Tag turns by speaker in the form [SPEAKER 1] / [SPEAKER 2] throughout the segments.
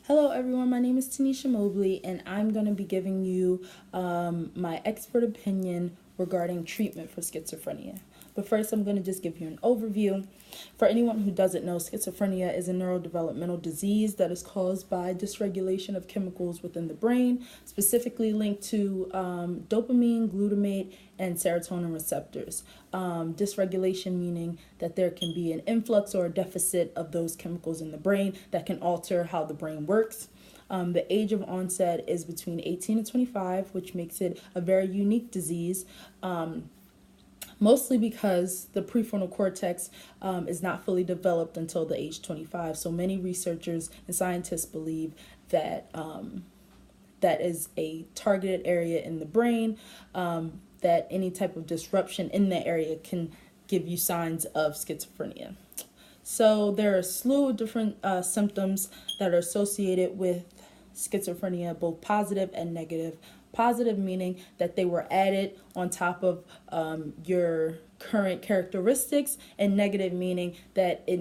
[SPEAKER 1] Hello, everyone. My name is Tanisha Mobley, and I'm going to be giving you my expert opinion regarding treatment for schizophrenia. But first, I'm going to just give you an overview. For anyone who doesn't know, schizophrenia is a neurodevelopmental disease that is caused by dysregulation of chemicals within the brain, specifically linked to dopamine, glutamate, and serotonin receptors. Dysregulation meaning that there can be an influx or a deficit of those chemicals in the brain that can alter how the brain works. The age of onset is between 18 and 25, which makes it a very unique disease. Mostly because the prefrontal cortex is not fully developed until the age 25. So many researchers and scientists believe that that is a targeted area in the brain, that any type of disruption in that area can give you signs of schizophrenia. So there are a slew of different symptoms that are associated with schizophrenia, both positive and negative. Positive meaning that they were added on top of your current characteristics, and negative meaning that it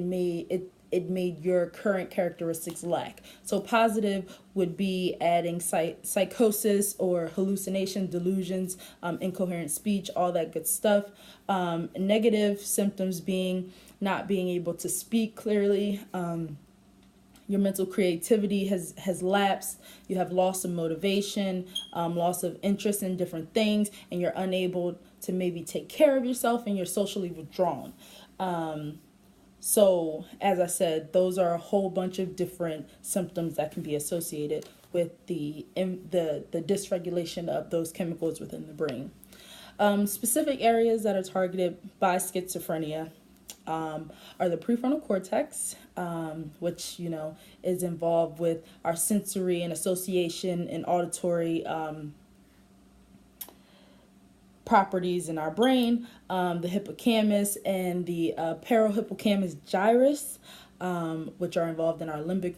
[SPEAKER 1] made your current characteristics lack. So positive would be adding psychosis or hallucination, delusions, incoherent speech, all that good stuff. Negative symptoms being not being able to speak clearly. Your mental creativity has lapsed. You have loss of motivation, loss of interest in different things, and you're unable to maybe take care of yourself, and you're socially withdrawn. So, as I said, those are a whole bunch of different symptoms that can be associated with the dysregulation of those chemicals within the brain. Specific areas that are targeted by schizophrenia are the prefrontal cortex, which is involved with our sensory and association and auditory properties in our brain, the hippocampus and the parohippocampus gyrus, which are involved in our limbic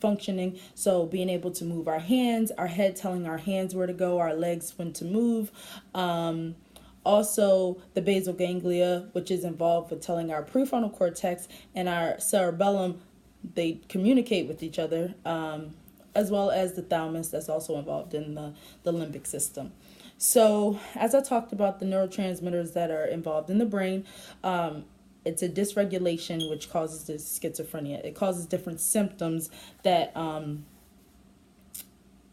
[SPEAKER 1] functioning. So being able to move our hands, our head telling our hands where to go, our legs when to move. Also, the basal ganglia, which is involved with telling our prefrontal cortex and our cerebellum, they communicate with each other, as well as the thalamus that's also involved in the limbic system. So, as I talked about the neurotransmitters that are involved in the brain, it's a dysregulation which causes this schizophrenia. It causes different symptoms that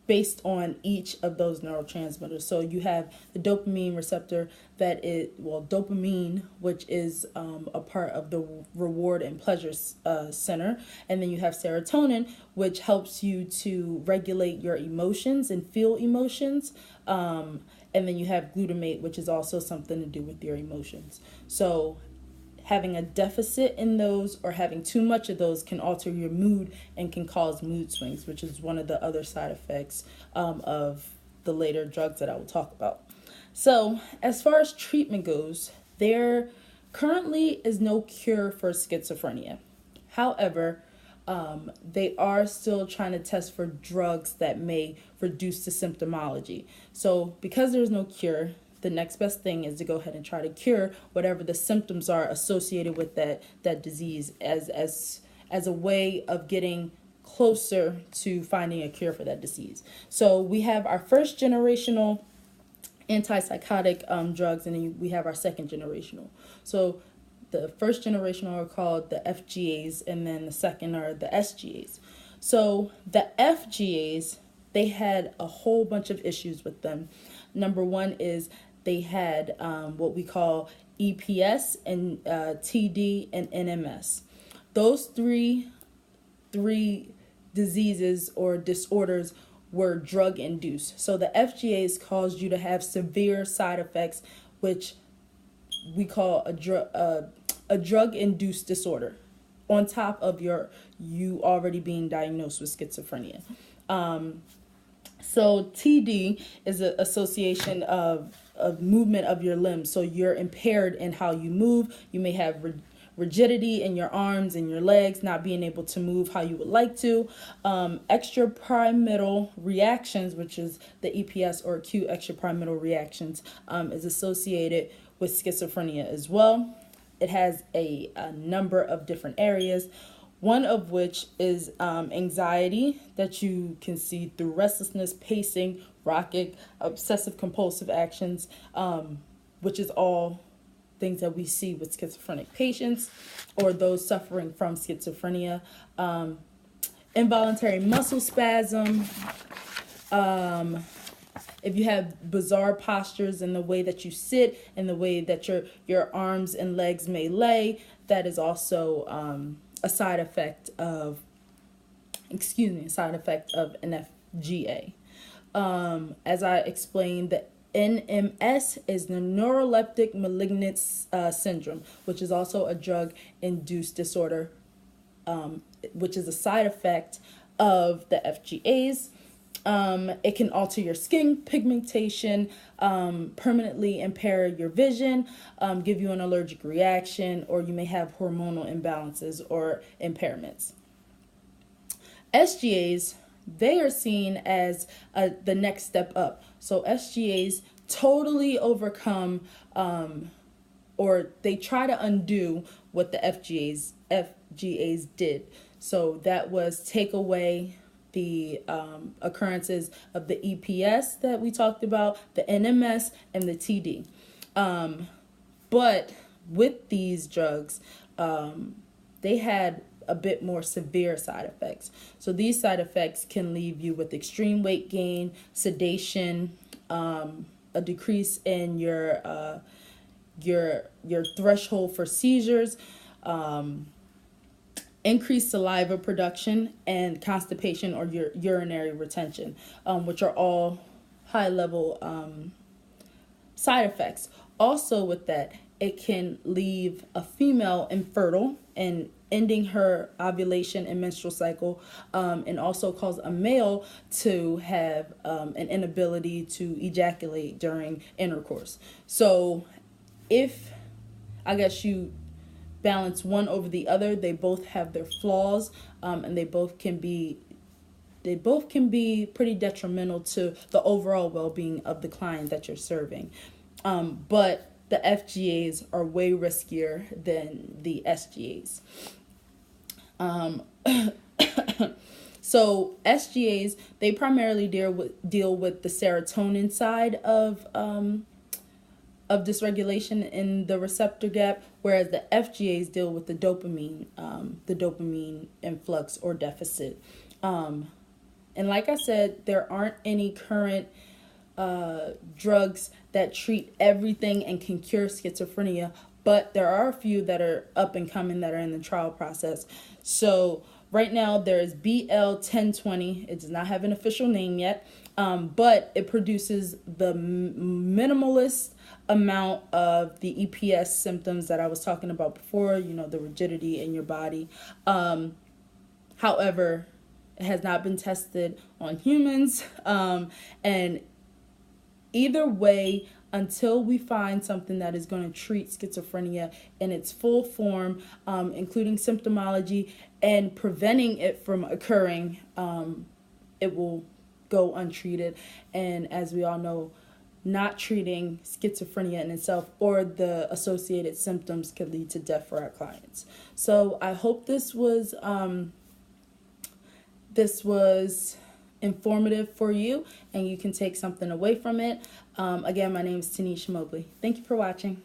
[SPEAKER 1] based on each of those neurotransmitters. So you have the dopamine receptor dopamine, which is a part of the reward and pleasure center. And then you have serotonin, which helps you to regulate your emotions and feel emotions. And then you have glutamate, which is also something to do with your emotions. So having a deficit in those or having too much of those can alter your mood and can cause mood swings, which is one of the other side effects of the later drugs that I will talk about. So as far as treatment goes, there currently is no cure for schizophrenia. However, they are still trying to test for drugs that may reduce the symptomology. So because there's no cure, the next best thing is to go ahead and try to cure whatever the symptoms are associated with that disease as a way of getting closer to finding a cure for that disease. So we have our first generational antipsychotic drugs, and then we have our second generational. So the first generational are called the FGAs, and then the second are the SGAs. So the FGAs, they had a whole bunch of issues with them. Number one is they had what we call EPS and TD and NMS. Those three diseases or disorders were drug induced. So the FGAs caused you to have severe side effects, which we call a drug induced disorder, on top of you already being diagnosed with schizophrenia. So TD is an association of movement of your limbs. So you're impaired in how you move. You may have rigidity in your arms and your legs, not being able to move how you would like to. Extrapyramidal reactions, which is the EPS or acute extrapyramidal reactions, is associated with schizophrenia as well. It has a number of different areas. one of which is anxiety that you can see through restlessness, pacing, rocking, obsessive compulsive actions, which is all things that we see with schizophrenic patients or those suffering from schizophrenia. Involuntary muscle spasm. If you have bizarre postures in the way that you sit and the way that your arms and legs may lay, that is also a side effect of an FGA. As I explained, the NMS is the neuroleptic malignant syndrome, which is also a drug-induced disorder, which is a side effect of the FGAs. It can alter your skin pigmentation, permanently impair your vision, give you an allergic reaction, or you may have hormonal imbalances or impairments. SGAs, they are seen as the next step up. So SGAs totally overcome or they try to undo what the FGAs did. So that was take away the occurrences of the EPS that we talked about, the NMS, and the TD. But with these drugs, they had a bit more severe side effects. So these side effects can leave you with extreme weight gain, sedation, a decrease in your threshold for seizures, increased saliva production, and constipation or your urinary retention, which are all high-level side effects. Also with that, it can leave a female infertile and ending her ovulation and menstrual cycle, and also cause a male to have an inability to ejaculate during intercourse. So if, I guess, you balance one over the other, they both have their flaws, and they both can be pretty detrimental to the overall well-being of the client that you're serving. But the FGAs are way riskier than the SGAs. So SGAs, they primarily deal with the serotonin side of dysregulation in the receptor gap, whereas the FGAs deal with the dopamine influx or deficit. And like I said, there aren't any current drugs that treat everything and can cure schizophrenia, but there are a few that are up and coming that are in the trial process. So right now there is BL1020. It does not have an official name yet, but it produces the minimalist amount of the EPS symptoms that I was talking about before, the rigidity in your body. However, it has not been tested on humans, and either way, until we find something that is going to treat schizophrenia in its full form, including symptomology and preventing it from occurring, it will go untreated. And as we all know, not treating schizophrenia in itself or the associated symptoms could lead to death for our clients. So I hope this was informative for you and you can take something away from it. Again, my name is Tanisha Mobley. Thank you for watching.